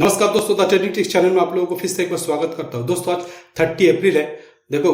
नमस्कार दोस्तों, the trading tips channel में आप लोगों को फिर से एक बार स्वागत करता हूं। दोस्तों, आज 30 अप्रैल है। देखो,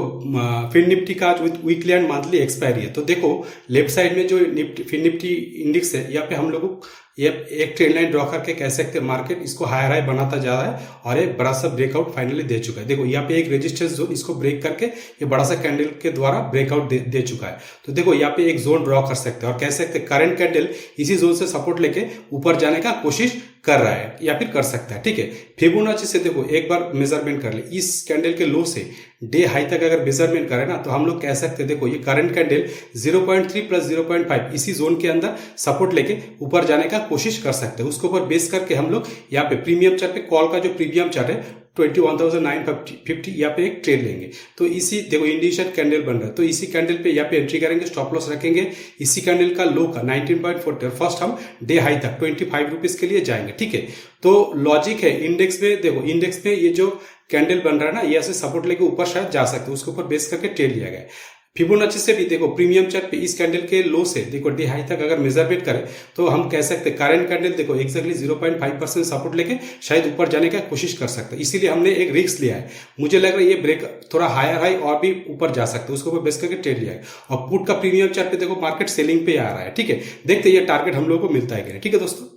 फिन निफ्टी का आज वीकली एंड मंथली एक्सपायरी है। तो देखो, लेफ्ट साइड में जो निफ्टी फिन निफ्टी इंडेक्स है, यहाँ पे हम लोग ये एक ट्रेंड लाइन ड्रॉ करके कह सकते हैं मार्केट इसको हायर हाई बनाता जा रहा है और एक बड़ा सा ब्रेकआउट फाइनली दे चुका है। देखो, यहाँ पे एक रेजिस्टेंस जोन, इसको ब्रेक करके ये बड़ा सा कैंडल के द्वारा ब्रेकआउट दे चुका है। तो देखो, यहाँ पे एक जोन ड्रॉ कर सकते हैं और कह सकते हैं करंट कैंडल इसी जोन से सपोर्ट लेके ऊपर जाने का कोशिश कर रहा है या फिर कर सकता है। ठीक है, फिबोनाची से देखो एक बार मेजरमेंट कर ले, इस कैंडल के लो से डे हाई तक अगर मेजरमेंट करें ना, तो हम लोग कह सकते हैं देखो ये करंट कैंडल 0.3 प्लस 0.5 इसी जोन के अंदर सपोर्ट लेके ऊपर जाने का कोशिश कर सकते हैं। उसके ऊपर बेस करके हम लोग यहाँ पे प्रीमियम चार्ट पे कॉल का जो प्रीमियम चार्ट है 21,950 यहाँ पे एक ट्रेड लेंगे। तो इसी देखो इंडिकेशन कैंडल बन रहा है, तो इसी कैंडल पे यहाँ पे एंट्री करेंगे, स्टॉप लॉस रखेंगे इसी कैंडल का लो का 19.40 फर्स्ट हम डे हाई तक 25 रुपीज के लिए जाएंगे। ठीक है, तो लॉजिक है इंडेक्स में, देखो इंडेक्स में ये जो कैंडल बन रहा है ना, ये ऐसे सपोर्ट लेके ऊपर शायद जा सकते हैं, उसके ऊपर बेस करके ट्रेड लिया गया है। फिबोनाची से भी देखो प्रीमियम चार्ट पे इस कैंडल के लो से देखो डे हाई तक अगर मेजरमेंट करें तो हम कह सकते हैं करंट कैंडल देखो एक्जैक्टली 0.5% सपोर्ट लेके शायद ऊपर जाने का कोशिश कर सकते हैं। इसीलिए हमने एक रिस्क लिया है। मुझे लग रहा है ये ब्रेक थोड़ा हायर हाई और भी ऊपर जा सकते हैं, उसके ऊपर बेस करके ट्रेड लिया है। और पुट का प्रीमियम चार्ट पे देखो मार्केट सेलिंग पे आ रहा है। ठीक है, देखते ये टारगेट हम लोगों को मिलता है कि नहीं। ठीक है दोस्तों,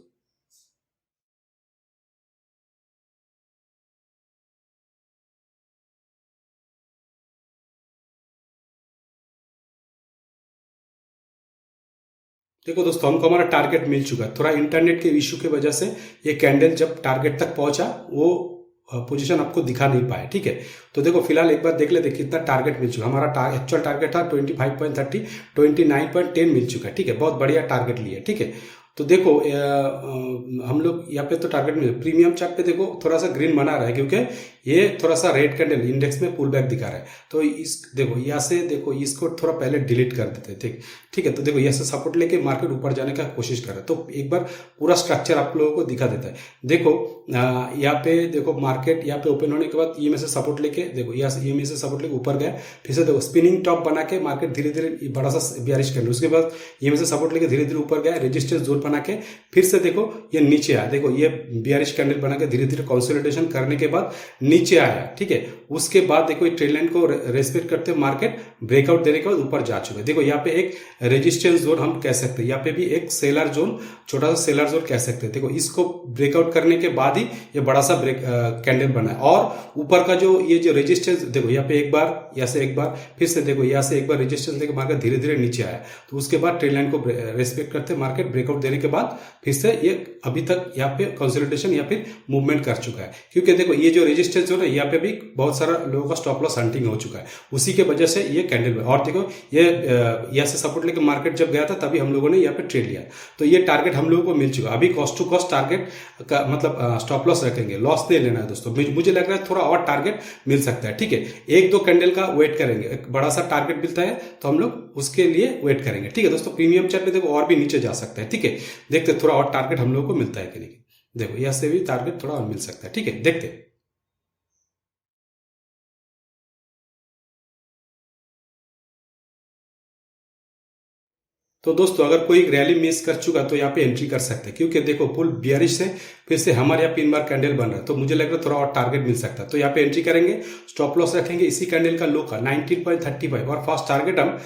देखो दोस्तों, हमको हमारा टारगेट मिल चुका है। थोड़ा इंटरनेट के इश्यू की वजह से ये कैंडल जब टारगेट तक पहुंचा वो पोजीशन आपको दिखा नहीं पाए। ठीक है, तो देखो फिलहाल एक बार देख लेते कितना टारगेट मिल चुका। हमारा एक्चुअल टारगेट था 25.30, 29.10 मिल चुका है। ठीक है, बहुत बढ़िया टारगेट लिया। ठीक है, तो देखो हम लोग यहाँ पे तो टारगेट मिल, प्रीमियम चार्ट पे देखो थोड़ा सा ग्रीन बना रहा है क्योंकि ये थोड़ा सा रेड कैंडल इंडेक्स में पुल बैक दिखा रहा है। तो इस देखो यहाँ से देखो इसको थोड़ा पहले डिलीट कर देते हैं। ठीक ठीक है, तो देखो यहाँ से सपोर्ट लेके मार्केट ऊपर जाने का कोशिश कर रहा है। तो एक बार पूरा स्ट्रक्चर आप लोगों को दिखा देता है। देखो यहाँ पे देखो मार्केट यहाँ पे ओपन होने के बाद ये में से सपोर्ट लेके देखो यहाँ से ये में से सपोर्ट लेके ऊपर गया, फिर से देखो स्पिनिंग टॉप बना के मार्केट धीरे धीरे बड़ा सा बेयरिश कैंडल, उसके बाद ये में से सपोर्ट लेके धीरे धीरे ऊपर गया, रेजिस्टेंस जोन बना के फिर से देखो ये नीचे आया। देखो ये बेयरिश कैंडल बना के धीरे धीरे कंसोलिडेशन करने के बाद नीचे आया। ठीक है, उसके बाद देखो ये ट्रेंड लाइन को रेस्पेक्ट करते हुए मार्केट ब्रेकआउट देने के बाद ऊपर जा चुका है। देखो यहाँ पे एक रेजिस्टेंस जोन हम कह सकते हैं, यहाँ पे भी एक सेलर जोन, छोटा सा सेलर जोन कह सकते हैं। देखो इसको ब्रेकआउट करने के बाद ही ये बड़ा सा ब्रेक कैंडल बना है। और ऊपर का जो ये जो रेजिस्टेंस देखो यहाँ पे एक बार, यहाँ से एक बार, फिर से देखो यहाँ से एक बार रेजिस्टेंस लेके मार्केट धीरे धीरे नीचे आया। तो उसके बाद ट्रेंड लाइन को रेस्पेक्ट करते मार्केट ब्रेकआउट देने के बाद फिर से ये अभी तक यहाँ पे कंसोलिडेशन या फिर मूवमेंट कर चुका है। क्योंकि देखो ये जो रेजिस्टेंस जोन है यहाँ पे भी बहुत सारा लोगों का स्टॉप लॉस हंटिंग हो चुका है, उसी के वजह से ये कैंडल। और देखो ये यहाँ से सपोर्ट लेके मार्केट जब गया था तभी हम लोगों ने यहाँ पे ट्रेड लिया। तो ये टारगेट हम लोगों को मिल चुका। अभी कॉस्ट टू कॉस्ट टारगेट का मतलब स्टॉप लॉस रखेंगे, लॉस नहीं लेना है दोस्तों। मुझे लग रहा है थोड़ा और टारगेट मिल सकता है। ठीक है, एक दो कैंडल का वेट करेंगे, एक बड़ा सा टारगेट मिलता है तो हम लोग उसके लिए वेट करेंगे। ठीक है दोस्तों, प्रीमियम चार्ट पे देखो और भी नीचे जा सकता है। ठीक है, देखते थोड़ा और टारगेट हम लोग को मिलता है कि नहीं। देखो यहाँ से भी टारगेट थोड़ा और मिल सकता है। ठीक है, देखते। तो दोस्तों, अगर कोई रैली मिस कर चुका तो यहाँ पे एंट्री कर सकते हैं, क्योंकि देखो फुल बियरिश से फिर से हमारे यहाँ 3 बार कैंडल बन रहा है। तो मुझे लग रहा है थोड़ा और टारगेट मिल सकता है। तो यहाँ पे एंट्री करेंगे, स्टॉप लॉस रखेंगे इसी कैंडल का लो का 19.35 और फर्स्ट टारगेट हम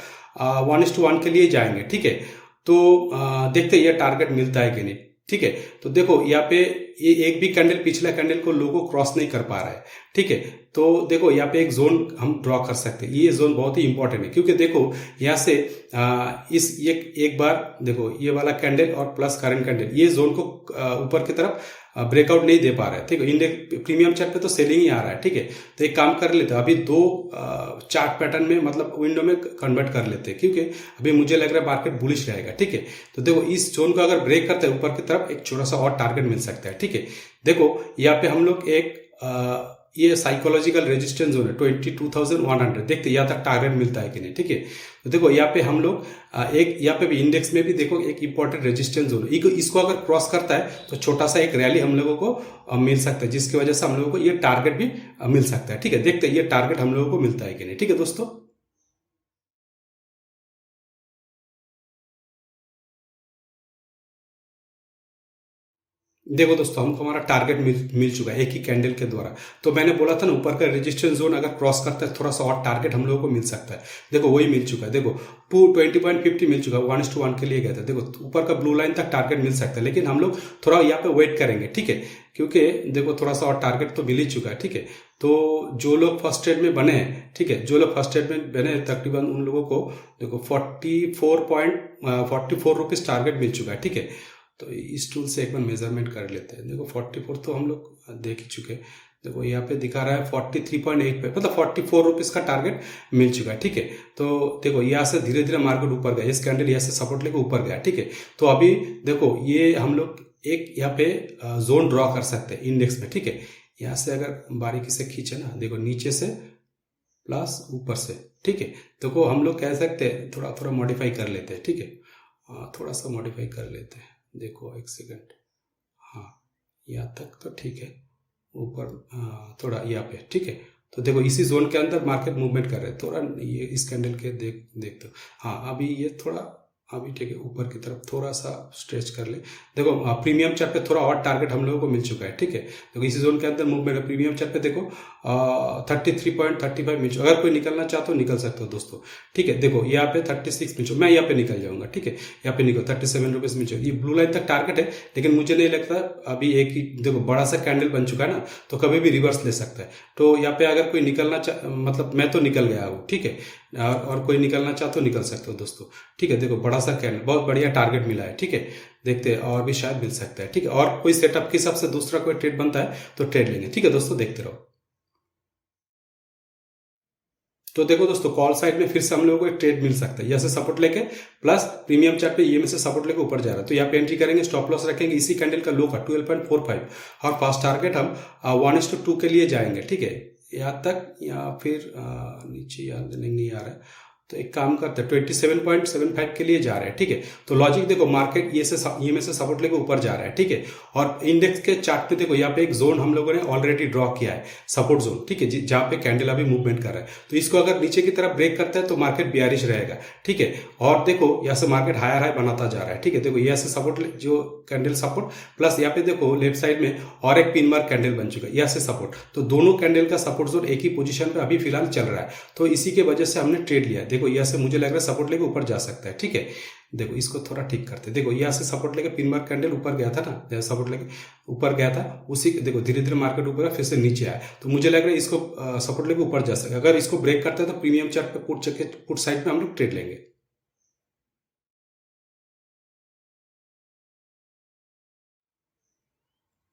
1:1 के लिए जाएंगे। ठीक है, तो देखते ये टारगेट मिलता है कि नहीं। ठीक है, तो देखो यहाँ पे ये एक भी कैंडल पिछला कैंडल को लो को क्रॉस नहीं कर पा रहा है। ठीक है, तो देखो यहाँ पे एक जोन हम ड्रॉ कर सकते हैं। ये जोन बहुत ही इंपॉर्टेंट है क्योंकि देखो यहाँ से इस ये एक बार देखो ये वाला कैंडल और प्लस करंट कैंडल ये जोन को ऊपर की तरफ ब्रेकआउट नहीं दे पा रहा है। ठीक है, इंडेक्स प्रीमियम चार्ट पे तो सेलिंग ही आ रहा है। ठीक है, तो एक काम कर लेते हैं, अभी दो चार्ट पैटर्न में मतलब विंडो में कन्वर्ट कर लेते हैं, क्योंकि अभी मुझे लग रहा है मार्केट बुलिश रहेगा। ठीक है, तो देखो इस जोन को अगर ब्रेक करते हैं ऊपर की तरफ एक छोटा सा और टारगेट मिल सकता है। ठीक है, देखो यहाँ पे हम लोग एक ये साइकोलॉजिकल रेजिस्टेंस जोन है 22,100, देखते यहाँ तक टारगेट मिलता है कि नहीं। ठीक है, तो देखो यहाँ पे हम लोग एक यहाँ पे भी इंडेक्स में भी देखो एक इंपॉर्टेंट रेजिस्टेंस जोन, इसको अगर क्रॉस करता है तो छोटा सा एक रैली हम लोगों को मिल सकता है, जिसकी वजह से हम लोगों को ये टारगेट भी मिल सकता है। ठीक है, देखते ये टारगेट हम लोगों को मिलता है कि नहीं। ठीक है दोस्तों, देखो दोस्तों, हमको हमारा टारगेट मिल चुका है एक ही कैंडल के द्वारा। तो मैंने बोला था ना, ऊपर का रेजिस्टेंस जोन अगर क्रॉस करता है थोड़ा सा और टारगेट हम लोगों को मिल सकता है। देखो वही मिल चुका है। देखो 20.50 मिल चुका है, 1:1 के लिए गया था। देखो ऊपर का ब्लू लाइन तक टारगेट मिल सकता है, लेकिन हम लोग थोड़ा यहाँ पे वेट करेंगे, ठीक है, क्योंकि देखो थोड़ा सा और टारगेट तो मिल ही चुका है, ठीक है। तो जो लोग फर्स्ट ट्रेड में बने हैं, ठीक है, जो लोग फर्स्ट ट्रेड में बने हैं तकरीबन उन लोगों को देखो 44 रुपीज टारगेट मिल चुका है, ठीक है। तो इस टूल से एक बार मेजरमेंट कर लेते हैं। देखो 44 तो हम लोग देख ही चुके हैं। देखो यहाँ पे दिखा रहा है 43.8 पे, मतलब 44 रुपीज का टारगेट मिल चुका है, ठीक है। तो देखो यहाँ से धीरे धीरे मार्केट ऊपर गया, इस कैंडल यहाँ से सपोर्ट लेके ऊपर गया, ठीक है। तो अभी देखो ये हम लोग एक यहाँ पे जोन ड्रॉ कर सकते हैं इंडेक्स में, ठीक है। यहाँ से अगर बारीकी से खींचे ना, देखो नीचे से प्लस ऊपर से, ठीक है। देखो हम लोग कह सकते हैं थोड़ा थोड़ा मॉडिफाई कर लेते हैं, ठीक है। थोड़ा सा मॉडिफाई कर लेते हैं। देखो एक सेकंड, हाँ यहाँ तक तो ठीक है, ऊपर थोड़ा यहाँ पे, ठीक है। तो देखो इसी जोन के अंदर मार्केट मूवमेंट कर रहे हैं। थोड़ा ये इस कैंडल के देख दो, हाँ अभी ये थोड़ा अभी ठीक है, ऊपर की तरफ थोड़ा सा स्ट्रेच कर ले। देखो प्रीमियम चार्ट पे थोड़ा और टारगेट हम लोगों को मिल चुका है, ठीक है। देखो इसी जोन के अंदर मूवमेंट है। प्रीमियम चार्ट पे देखो 33.35 मिल चुका। अगर कोई निकलना चाहते हो निकल सकते हो दोस्तों, ठीक है। देखो यहाँ पे 36 मिल चुका, मैं यहाँ पे निकल जाऊंगा, ठीक है। यहाँ पे निकल 37 रुपीज मिल चुका। ये ब्लू लाइन तक टारगेट है, लेकिन मुझे नहीं लगता अभी एक ही, देखो बड़ा सा कैंडल बन चुका है ना, तो कभी भी रिवर्स ले सकता है। तो यहाँ पे अगर कोई निकलना मतलब मैं तो निकल गया हूँ, ठीक है, और कोई निकलना चाहते हो निकल सकते हो दोस्तों, ठीक है। देखो बड़ा सा कैंडल, बहुत बढ़िया टारगेट मिला है, ठीक है। देखते हैं और भी शायद मिल सकता है, ठीक है। और कोई सेटअप के हिसाब से दूसरा कोई ट्रेड बनता है तो ट्रेड लेंगे, ठीक है दोस्तों, देखते रहो। तो देखो दोस्तों, कॉल साइड में फिर से हम लोगों को एक ट्रेड मिल सकता है, यहाँ से सपोर्ट लेके प्लस प्रीमियम चार्ट पे ये में से सपोर्ट लेके ऊपर जा रहा है। तो यहाँ पे एंट्री करेंगे, स्टॉप लॉस रखेंगे इसी कैंडल का लो का 12.45, और फास्ट टारगेट हम 1:2 के लिए जाएंगे, ठीक है, यहाँ तक, या फिर नीचे यहाँ नहीं आ रहा है। तो एक काम करते हैं 27.75 के लिए जा रहे हैं, ठीक है। तो लॉजिक देखो, मार्केट ये में से सपोर्ट लेके ऊपर जा रहा है, ठीक है। और इंडेक्स के चार्ट पे देखो यहाँ पे एक जोन हम लोगों ने ऑलरेडी ड्रॉ किया है, सपोर्ट जोन, ठीक है, जहाँ पे कैंडल अभी मूवमेंट कर रहा है। तो इसको अगर नीचे की तरफ ब्रेक करता है तो मार्केट बियरिश रहेगा, ठीक है। और देखो यहाँ से मार्केट हायर हाई बनाता जा रहा है, ठीक है। देखो यहाँ से सपोर्ट, जो कैंडल सपोर्ट प्लस यहाँ पे देखो लेफ्ट साइड में और एक पिन मार्क कैंडल बन चुका है, यहाँ से सपोर्ट। तो दोनों कैंडल का सपोर्ट जोन एक ही पोजीशन पे अभी फिलहाल चल रहा है। तो इसी के वजह से हमने ट्रेड लिया है। देखो यहाँ से मुझे लग रहा है सपोर्ट लेके ऊपर जा सकता है, ठीक है। देखो इसको थोड़ा ठीक करते हैं। देखो यहाँ से सपोर्ट लेके पिन मार्क कैंडल ऊपर गया था ना, जैसे सपोर्ट लेके ऊपर गया था, उसी देखो धीरे धीरे मार्केट ऊपर फिर से नीचे आया। तो मुझे लग रहा है इसको सपोर्ट लेके ऊपर जा सकता है। अगर इसको ब्रेक करते हैं तो प्रीमियम चार्ट पे पुट साइड में हम लोग ट्रेड लेंगे।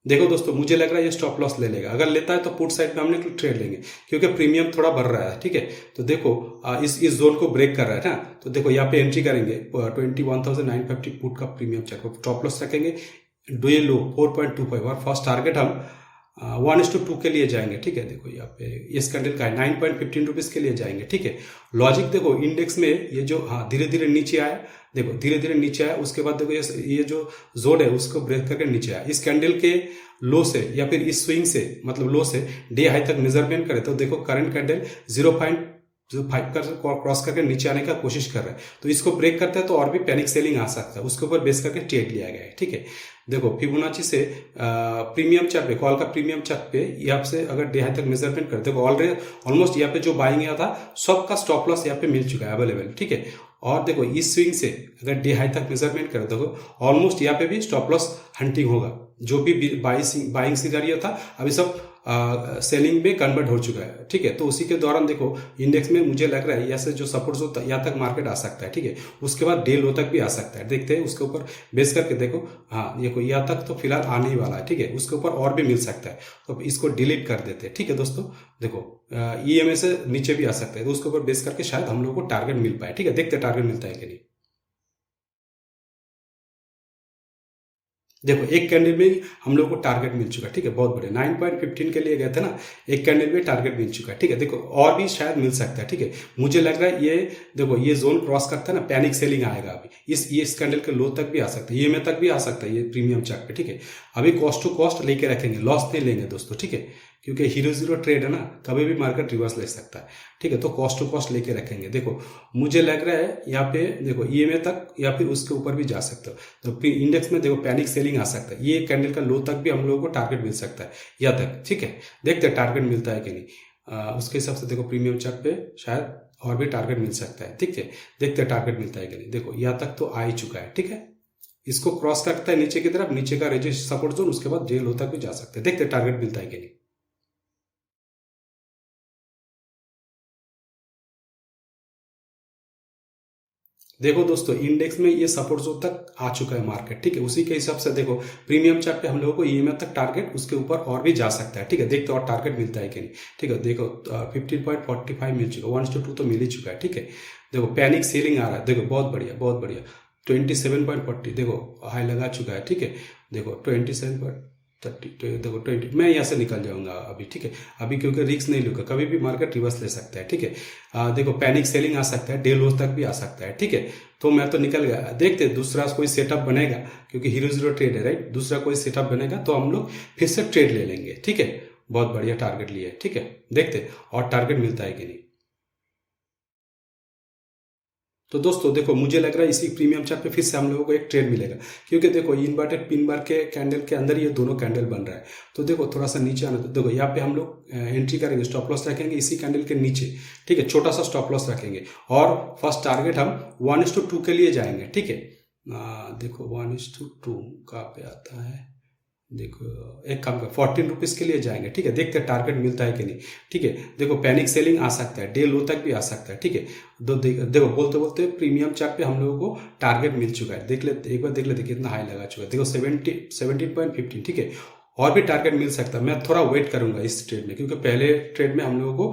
देखो दोस्तों, मुझे लग रहा है ये स्टॉप लॉस ले लेगा। अगर लेता है तो पुट साइड में हमने ट्रेड लेंगे, क्योंकि प्रीमियम थोड़ा बढ़ रहा है, ठीक है। तो देखो इस जोन को ब्रेक कर रहा है ना, तो देखो यहाँ पे एंट्री करेंगे 21,950 पुट का प्रीमियम चार्ट को, स्टॉप लॉस रखेंगे डू ये लो 4.25, और फर्स्ट टारगेट हम 1:2 के लिए जाएंगे, ठीक है। देखो यहाँ पे इस कैंडल का है 9.15 रुपीज के लिए जाएंगे, ठीक है। लॉजिक देखो इंडेक्स में ये जो धीरे धीरे नीचे आया, देखो धीरे धीरे नीचे आया, उसके बाद देखो ये जो जोन है उसको ब्रेक करके नीचे आया। इस कैंडल के लो से या फिर इस स्विंग से, मतलब लो से डे हाई तक मेजरमेंट करें तो देखो करंट कैंडल 0.05 का क्रॉस करके नीचे आने का कोशिश कर रहा है। तो इसको ब्रेक करता है तो और भी पैनिक सेलिंग आ सकता है, उसके ऊपर बेस करके ट्रेड लिया गया है, ठीक है। देखो फिबोनाची से प्रीमियम चार्ट पे, कॉल का प्रीमियम चार्ट पे यहाँ से अगर डे हाई तक मेजरमेंट करते देखो ऑलमोस्ट यहाँ पे जो बाइंग गया था सबका स्टॉप लॉस यहाँ पे मिल चुका है अवेलेबल, ठीक है। और देखो इस स्विंग से अगर डे हाई तक मेजरमेंट करें देखो ऑलमोस्ट यहाँ पे भी स्टॉप लॉस हंटिंग होगा। जो भी बाइंग सिनेरियो था अभी सब सेलिंग में कन्वर्ट हो चुका है, ठीक है। तो उसी के दौरान देखो इंडेक्स में मुझे लग रहा है यहाँ से जो सपोर्ट जो यहाँ तक मार्केट आ सकता है, ठीक है। उसके बाद डे लो तक भी आ सकता है, देखते हैं उसके ऊपर बेस करके। देखो देखो यहाँ तक तो फिलहाल आने ही वाला है, ठीक है। उसके ऊपर और भी मिल सकता है, तो इसको डिलीट कर देते हैं, ठीक है दोस्तों। देखो EMA से नीचे भी आ सकता है, तो उसके ऊपर बेस करके शायद हम लोग को टारगेट मिल पाए, ठीक है। देखते हैं टारगेट मिलता है कि नहीं। देखो एक कैंडल में हम लोग को टारगेट मिल चुका है, ठीक है, बहुत बढ़िया। 9.15 के लिए गए थे ना, एक कैंडल में टारगेट मिल चुका है, ठीक है। देखो और भी शायद मिल सकता है, ठीक है। मुझे लग रहा है ये देखो ये जोन क्रॉस करता है ना, पैनिक सेलिंग आएगा अभी। इस कैंडल के लो तक भी आ सकता है, ये में तक भी आ सकता है, ये प्रीमियम चार्ट पे, ठीक है। अभी कॉस्ट टू कॉस्ट लेके रखेंगे, लॉस नहीं लेंगे दोस्तों, ठीक है, क्योंकि हीरो जीरो ट्रेड है ना, कभी भी मार्केट रिवर्स ले सकता है, ठीक है। तो कॉस्ट टू कॉस्ट लेके रखेंगे। देखो मुझे लग रहा है यहाँ पे देखो EMA तक या फिर उसके ऊपर भी जा सकते हो। तो इंडेक्स में देखो पैनिक सेलिंग सेलिंग आ सकता है, ये कैंडल का लो तक भी हम लोगों को टारगेट मिल सकता है यहाँ तक, ठीक है। देखते हैं टारगेट मिलता है कि नहीं। उसके हिसाब से देखो प्रीमियम चार्ट पे शायद और भी टारगेट मिल सकता है, ठीक है। देखते हैं टारगेट मिलता है कि नहीं। देखो यहाँ तक तो आ ही चुका है, ठीक है। इसको क्रॉस करता है नीचे की तरफ, नीचे का रेजिस्ट सपोर्ट जोन, उसके बाद जे लो तक भी जा सकते हैं। देखते हैं टारगेट मिलता है कि नहीं। देखो दोस्तों, इंडेक्स में ये सपोर्ट जोन तक आ चुका है मार्केट, ठीक है। उसी के हिसाब से देखो प्रीमियम चार्ट पे हम लोगों को ईएमएफ तक टारगेट, उसके ऊपर और भी जा सकता है, ठीक है। देखते और टारगेट मिलता है कि नहीं, ठीक है। देखो 15.45 मिल चुका, 1:2 तो मिल ही चुका है, ठीक है। देखो पैनिक सेलिंग आ रहा है, देखो बहुत बढ़िया बहुत बढ़िया। 27.40 देखो हाई लगा चुका है, ठीक है। देखो 27.30, देखो 20, मैं यहाँ से निकल जाऊंगा अभी, ठीक है। अभी क्योंकि रिस्क नहीं लूंगा, कभी भी मार्केट रिवर्स ले सकता है, ठीक है। देखो पैनिक सेलिंग आ सकता है, डे लो तक भी आ सकता है, ठीक है। तो मैं तो निकल गया। देखते दूसरा कोई सेटअप बनेगा, क्योंकि हीरो जीरो ट्रेड है, राइट। दूसरा कोई सेटअप बनेगा तो हम लोग फिर से ट्रेड ले लेंगे, ठीक है। बहुत बढ़िया टारगेट लिया है, ठीक है। देखते और टारगेट मिलता है कि नहीं। तो दोस्तों देखो, मुझे लग रहा है इसी प्रीमियम चार्ट पे फिर से हम लोगों को एक ट्रेड मिलेगा, क्योंकि देखो इन्वर्टेड पिन बार के कैंडल के अंदर ये दोनों कैंडल बन रहा है। तो देखो थोड़ा सा नीचे आना, तो देखो यहाँ पे हम लोग एंट्री करेंगे, स्टॉप लॉस रखेंगे इसी कैंडल के नीचे, ठीक है। छोटा सा स्टॉप लॉस रखेंगे और फर्स्ट टारगेट हम 1:2 के लिए जाएंगे, ठीक है। देखो 1:2 कहाँ पे आता है, देखो एक काम कर 14 रुपीज के लिए जाएंगे, ठीक है। देखते हैं टारगेट मिलता है कि नहीं, ठीक है। देखो पैनिक सेलिंग आ सकता है, डे लो तक भी आ सकता है, ठीक है। देखो बोलते बोलते प्रीमियम चार्ट पे हम लोगों को टारगेट मिल चुका है। देख लेते एक बार, देख लेते कितना हाई लगा चुका है। देखो 17.15, ठीक है। और भी टारगेट मिल सकता है। मैं थोड़ा वेट करूंगा इस ट्रेड में, क्योंकि पहले ट्रेड में हम लोगों को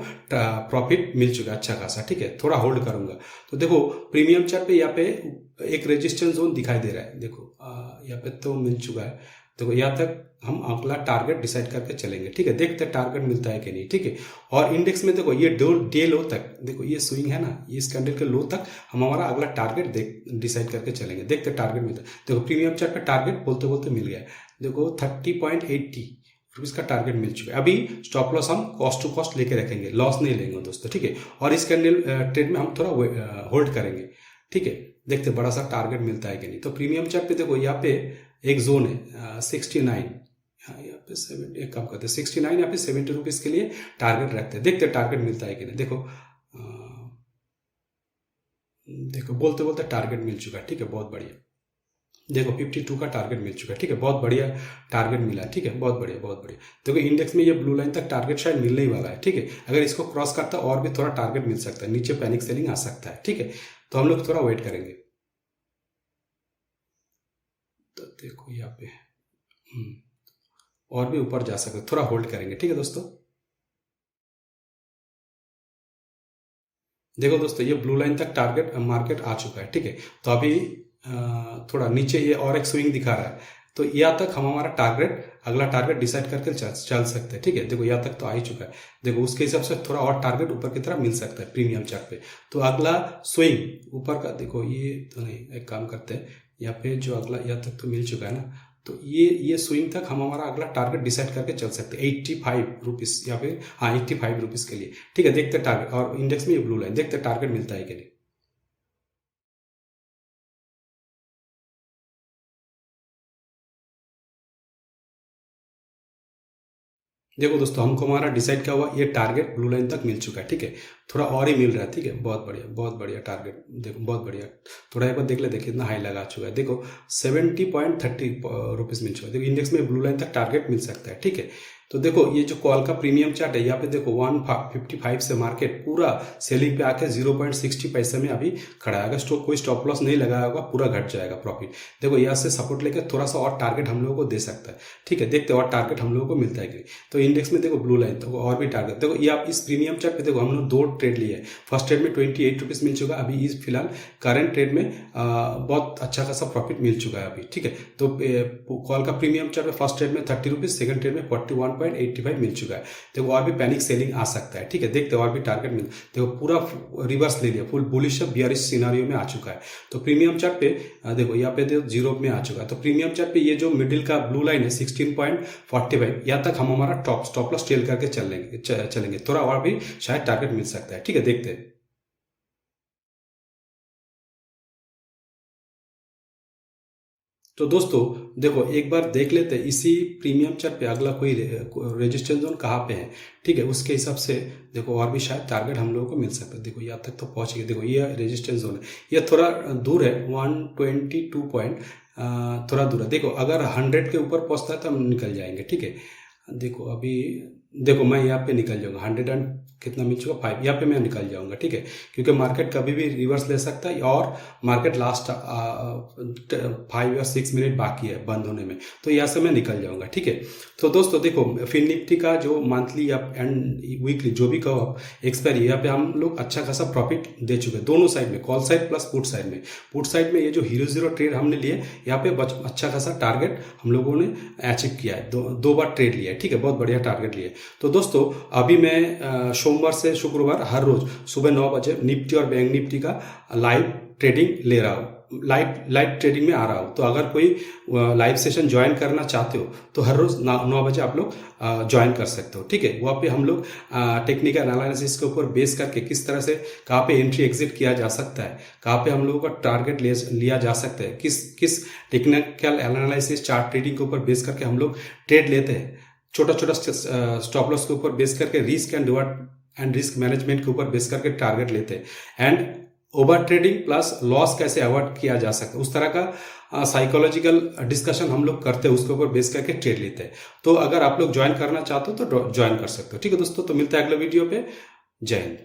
प्रॉफिट मिल चुका है अच्छा खासा, ठीक है। थोड़ा होल्ड करूंगा। तो देखो प्रीमियम चार्ट पे यहाँ पे एक रेजिस्टेंस जोन दिखाई दे रहा है, देखो यहाँ पे तो मिल चुका है। देखो यहाँ तक हम अगला टारगेट डिसाइड करके चलेंगे, ठीक है। देखते हैं टारगेट मिलता है कि नहीं, ठीक है। और इंडेक्स में देखो ये डे लो तक, देखो ये स्विंग है ना, इस कैंडल के लो तक हम हमारा अगला टारगेट डिसाइड करके चलेंगे। देखते हैं टारगेट मिलता है। देखो प्रीमियम चार्ट पे टारगेट बोलते बोलते मिल गया। देखो 30.80 रुपीज का टारगेट मिल चुका है। अभी स्टॉप लॉस हम कॉस्ट टू कॉस्ट लेके रखेंगे, लॉस नहीं लेंगे दोस्तों, ठीक है। और इस कैंडल ट्रेड में हम थोड़ा होल्ड करेंगे, ठीक है। देखते बड़ा सा टारगेट मिलता है कि नहीं। तो प्रीमियम चार्ट पे देखो यहाँ पे एक जोन है 69, यहाँ पे 70, एक काम करते हैं 69 या फिर 70 रुपीज के लिए टारगेट रखते हैं। देखते टारगेट मिलता है कि नहीं। देखो देखो बोलते बोलते टारगेट मिल चुका है, ठीक है। बहुत बढ़िया। देखो 52 का टारगेट मिल चुका है, ठीक है। बहुत बढ़िया टारगेट मिला है, ठीक है। बहुत बढ़िया बहुत बढ़िया। देखो इंडेक्स में ये ब्लू लाइन तक टारगेट शायद मिलने ही वाला है, ठीक है। अगर इसको क्रॉस करता है और भी थोड़ा टारगेट मिल सकता है, नीचे पैनिक सेलिंग आ सकता है, ठीक है। तो हम लोग थोड़ा वेट करेंगे। तो देखो यहाँ पे और भी ऊपर जा सकते, थोड़ा होल्ड करेंगे, ठीक है दोस्तों। देखो दोस्तों, ये ब्लू लाइन तक टारगेट मार्केट आ चुका है, ठीक है। तो अभी थोड़ा नीचे ये और एक स्विंग दिखा रहा है, तो यहाँ तक हम हमारा टारगेट अगला टारगेट डिसाइड करके चल सकते हैं, ठीक है। देखो यहाँ तक तो आ ही चुका है। देखो उसके हिसाब से थोड़ा और टारगेट ऊपर की तरफ मिल सकता है प्रीमियम चार्ट पे। तो अगला स्विंग ऊपर का, देखो ये तो नहीं, एक काम करते हैं यहाँ पे जो अगला यहाँ तक तो मिल चुका है ना, तो ये स्विंग तक हम हमारा अगला टारगेट डिसाइड करके चल सकते हैं 85 रुपीज या फिर 85 रुपीज के लिए, ठीक है। देखते टारगेट, और इंडेक्स में ये ब्लू लाइन, देखते टारगेट मिलता है कि नहीं। देखो दोस्तों, हमको हमारा डिसाइड क्या हुआ, ये टारगेट ब्लू लाइन तक मिल चुका है, ठीक है। थोड़ा और ही मिल रहा है, ठीक है। बहुत बढ़िया टारगेट, देखो बहुत बढ़िया। थोड़ा एक बार देख लेते कितना हाई लगा चुका है। देखो 70.30 रुपीज मिल चुका है। देखो इंडेक्स में ब्लू लाइन तक टारगेट मिल सकता है, ठीक है। तो देखो ये जो कॉल का प्रीमियम चार्ट है, यहाँ पे देखो 155 से मार्केट पूरा सेलिंग पे आके 0.60 पैसे में अभी खड़ा है। अगर कोई स्टॉप लॉस नहीं लगाया होगा, पूरा घट जाएगा प्रॉफिट। देखो यहाँ से सपोर्ट लेकर थोड़ा सा और टारगेट हम लोगों को दे सकता है, ठीक है। देखते और टारगेट हम लोगों को मिलता है कि नहीं। तो इंडेक्स में देखो ब्लू लाइन, तो और भी टारगेट देखो। ये आप इस प्रीमियम चार्ट पे देखो हम लोग 2 ट्रेड लिए हैं। फर्स्ट ट्रेड में 28 रुपीज मिल चुका है। अभी इस फिलहाल करंट ट्रेड में बहुत अच्छा खासा प्रॉफिट मिल चुका है अभी, ठीक है। तो कॉल का प्रीमियम चार्ट में फर्स्ट ट्रेड में 30 रुपीज, सेकंड ट्रेड में 41.85 मिल चुका है। देखो और भी पैनिक सेलिंग आ सकता है, ठीक है। देखते और भी टारगेट मिल, देखो पूरा रिवर्स ले लिया, फुल बुलिश बियरिश सिनारियो में आ चुका है। तो प्रीमियम चार्ट पे देखो यहाँ पे देखो जीरो में आ चुका है। तो प्रीमियम चार्ट पे ये जो मिडिल का ब्लू लाइन है 16.45, यहाँ तक हम हमारा टॉप स्टॉप लॉस टेल करके चलेंगे। थोड़ा और भी शायद टारगेट मिल सकता है, ठीक है। देखते हैं। तो दोस्तों देखो एक बार देख लेते हैं इसी प्रीमियम चार्ट पे अगला कोई रेजिस्टेंस जोन कहाँ पे है, ठीक है, उसके हिसाब से देखो और भी शायद टारगेट हम लोगों को मिल सकता है। देखो यहाँ तक तो पहुंच गए, देखो ये रेजिस्टेंस जोन है, ये थोड़ा दूर है 122 पॉइंट, थोड़ा दूर है। देखो अगर 100 के ऊपर पहुंचता है तो हम निकल जाएंगे, ठीक है। देखो अभी देखो मैं यहाँ पे निकल जाऊंगा, 100 एंड कितना मिल चुका 5, यहाँ पे मैं निकल जाऊंगा, ठीक है, क्योंकि मार्केट कभी भी रिवर्स ले सकता है और मार्केट लास्ट 5 या 6 मिनट बाकी है बंद होने में, तो यहाँ से मैं निकल जाऊंगा, ठीक है। तो दोस्तों देखो फिन निफ्टी का जो मंथली एंड वीकली जो भी कहो आप एक्सपायरी, यहाँ पे हम लोग अच्छा खासा प्रॉफिट दे चुके हैं दोनों साइड में, call side plus put side में। पुट साइड में ये जो हीरो जीरो ट्रेड हमने लिए, यहाँ पे अच्छा खासा टारगेट हम लोगों ने अचीव किया है, दो बार ट्रेड लिया है, ठीक है, बहुत बढ़िया टारगेट लिए। तो दोस्तों अभी मैं सोमवार से शुक्रवार हर रोज सुबह 9 बजे निफ्टी और बैंक निफ्टी का लाइव ट्रेडिंग ले रहा हूँ, लाइव ट्रेडिंग में आ रहा हूँ। तो अगर कोई लाइव सेशन ज्वाइन करना चाहते हो तो हर रोज 9 बजे आप लोग ज्वाइन कर सकते हो, ठीक है। वहाँ पे हम लोग टेक्निकल एनालिसिस के ऊपर बेस करके किस तरह से कहाँ पे एंट्री एग्जिट किया जा सकता है, कहाँ पे हम लोगों का टारगेट लिया जा सकता है, किस टेक्निकल एनालिसिस चार्ट ट्रेडिंग के ऊपर बेस करके हम लोग ट्रेड लेते हैं, छोटा छोटा स्टॉप लॉस के ऊपर बेस करके risk and reward and risk management के ऊपर बेस करके टारगेट लेते हैं, and over trading plus loss कैसे अवॉइड किया जा सकता है उस तरह का साइकोलॉजिकल डिस्कशन हम लोग करते हैं, उसके ऊपर बेस करके ट्रेड लेते हैं। तो अगर आप लोग ज्वाइन करना चाहते हो तो ज्वाइन कर सकते हो, ठीक है दोस्तों। तो मिलते हैं अगले वीडियो पे, जय हिंद।